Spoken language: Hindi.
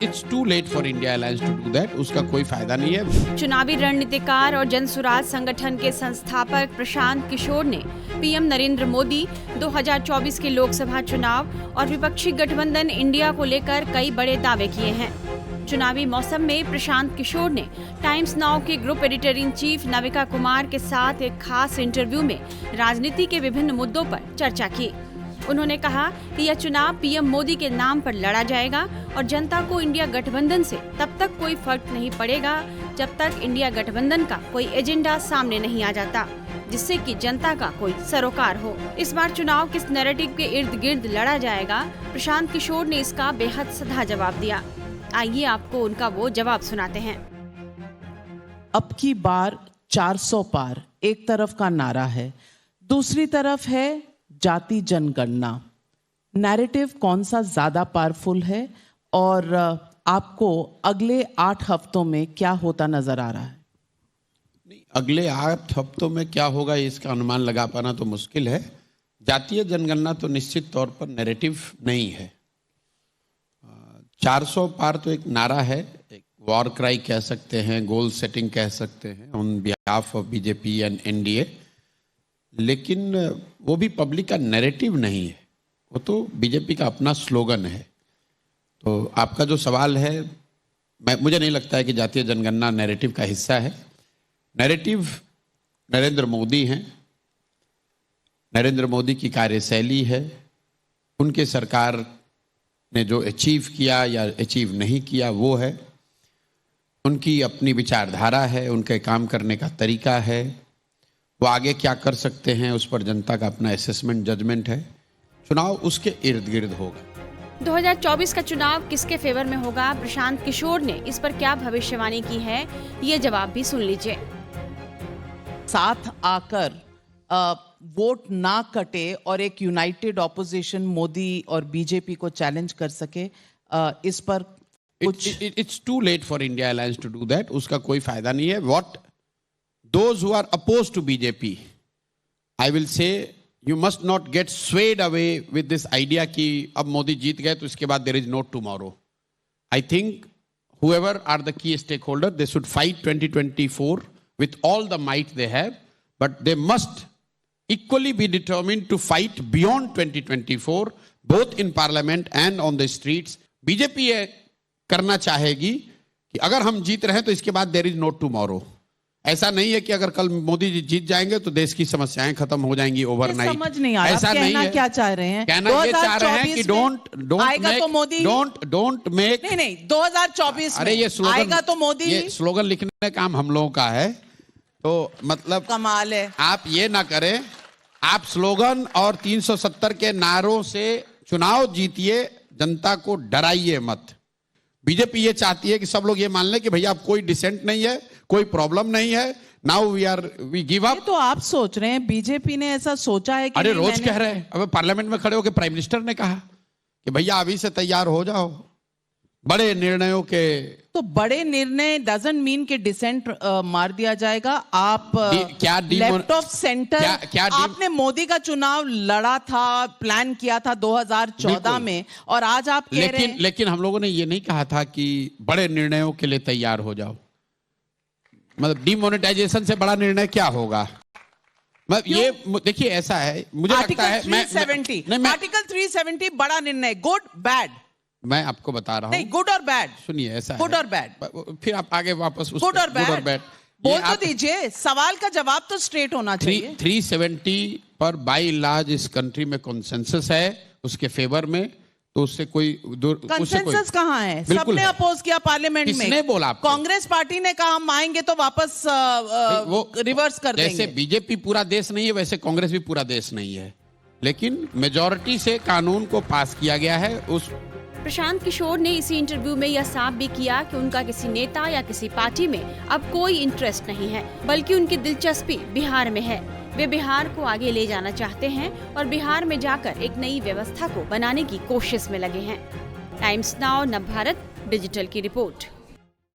It's too late for India Alliance to do that. उसका कोई फायदा नहीं है। चुनावी रणनीतिकार और जनसुराज संगठन के संस्थापक प्रशांत किशोर ने पीएम नरेंद्र मोदी 2024 के लोकसभा चुनाव और विपक्षी गठबंधन इंडिया को लेकर कई बड़े दावे किए हैं। चुनावी मौसम में प्रशांत किशोर ने टाइम्स नाउ के group editor in chief Navika Kumar के साथ एक खास इंटरव्यू में राजनीति के विभिन्न मुद्दों पर चर्चा की। उन्होंने कहा कि यह चुनाव पीएम मोदी के नाम पर लड़ा जाएगा और जनता को इंडिया गठबंधन से तब तक कोई फर्क नहीं पड़ेगा जब तक इंडिया गठबंधन का कोई एजेंडा सामने नहीं आ जाता जिससे कि जनता का कोई सरोकार हो। इस बार चुनाव किस नैरेटिव के इर्द गिर्द लड़ा जाएगा, प्रशांत किशोर ने इसका बेहद सधा जवाब दिया। आइए आपको उनका वो जवाब सुनाते हैं। अब की बार 400 पार एक तरफ का नारा है, दूसरी तरफ है जाति जनगणना। नैरेटिव कौन सा ज्यादा पावरफुल है और आपको अगले 8 हफ्तों में क्या होता नजर आ रहा है? नहीं, अगले 8 हफ्तों में क्या होगा इसका अनुमान लगा पाना तो मुश्किल है। जातीय जनगणना तो निश्चित तौर पर नैरेटिव नहीं है। 400 पार तो एक नारा है, एक वॉर क्राई कह सकते हैं, गोल सेटिंग कह सकते हैं on behalf of BJP and NDA, लेकिन वो भी पब्लिक का नैरेटिव नहीं है, वो तो बीजेपी का अपना स्लोगन है। तो आपका जो सवाल है, मुझे नहीं लगता है कि जातीय जनगणना नैरेटिव का हिस्सा है। नैरेटिव नरेंद्र मोदी हैं, नरेंद्र मोदी की कार्यशैली है, उनके सरकार ने जो अचीव किया या अचीव नहीं किया वो है, उनकी अपनी विचारधारा है, उनके काम करने का तरीका है, वो आगे क्या कर सकते हैं उस पर जनता का अपना असेसमेंट जजमेंट है। चुनाव उसके इर्द गिर्द होगा। 2024 का चुनाव किसके फेवर में होगा, प्रशांत किशोर ने इस पर क्या भविष्यवाणी की है, ये जवाब भी सुन लीजिए। साथ आकर वोट ना कटे और एक यूनाइटेड ऑपोजिशन मोदी और बीजेपी को चैलेंज कर सके, इस पर कुछ it's too late for India alliance to do that. उसका कोई फायदा नहीं है। What those who are opposed to BJP, I will say you must not get swayed away with this idea कि अब मोदी जीत गए तो इसके बाद there is no tomorrow. I think whoever are the key stakeholder, they should fight 2024 with all the might they have, but they must equally be determined to fight beyond 2024, both in parliament and on the streets. BJP ये करना चाहेगी कि अगर हम जीत रहे हैं तो इसके बाद there is no tomorrow. ऐसा नहीं है कि अगर कल मोदी जी जीत जाएंगे तो देश की समस्याएं खत्म हो जाएंगी ओवरनाइट। समझ नहीं आ रहा, ऐसा नहीं है। क्या चाह रहे हैं? कहना ये चाह रहे हैं कि डोंट मेक नहीं 2024 अरे ये स्लोगन आएगा तो मोदी, ये स्लोगन लिखने का काम हम लोगों का है, तो मतलब कमाल है। आप ये ना करें, आप स्लोगन और 370 के नारों से चुनाव जीतिए, जनता को डराइए मत। बीजेपी ये चाहती है कि सब लोग ये मान लें कि भैया अब कोई डिसेंट नहीं है, कोई प्रॉब्लम नहीं है, नाउ वी गिव अप। तो आप सोच रहे हैं बीजेपी ने ऐसा सोचा है कि अरे रोज कह रहे हैं। अब पार्लियामेंट में खड़े होकर प्राइम मिनिस्टर ने कहा कि भैया अभी से तैयार हो जाओ बड़े निर्णयों के। तो बड़े निर्णय डजंट मीन कि डिसेंट मार दिया जाएगा। आप लेफ्ट ऑफ सेंटर, आपने मोदी का चुनाव लड़ा था, प्लान किया था 2014 में, और आज आप कह रहे हैं। लेकिन हम लोगों ने ये नहीं कहा था कि बड़े निर्णयों के लिए तैयार हो जाओ। मतलब डिमोनेटाइजेशन से बड़ा निर्णय क्या होगा? मतलब ये देखिए ऐसा है, मुझे लगता है आर्टिकल 370 बड़ा निर्णय, गुड बैड? मैं आपको बता रहा हूँ। नहीं, गुड और बैड सुनिए, ऐसा गुड और बैड, फिर आप आगे वापस गुड और बैड बोल तो दीजिए। सवाल का जवाब तो स्ट्रेट होना चाहिए। 370 पर बाई लार्ज इस कंट्री में कंसेंसस है उसके फेवर में, तो उससे कोई कंसेंसस कहाँ है? सबने अपोज किया पार्लियामेंट में। किसने बोला? कांग्रेस पार्टी ने कहा हम आएंगे तो वापस वो रिवर्स कर देंगे। जैसे बीजेपी पूरा देश नहीं है वैसे कांग्रेस भी पूरा देश नहीं है, लेकिन मेजॉरिटी से कानून को पास किया गया है। उस प्रशांत किशोर ने इसी इंटरव्यू में यह साफ भी किया कि उनका किसी नेता या किसी पार्टी में अब कोई इंटरेस्ट नहीं है, बल्कि उनकी दिलचस्पी बिहार में है। वे बिहार को आगे ले जाना चाहते हैं और बिहार में जाकर एक नई व्यवस्था को बनाने की कोशिश में लगे हैं। टाइम्स नाउ नवभारत डिजिटल की रिपोर्ट।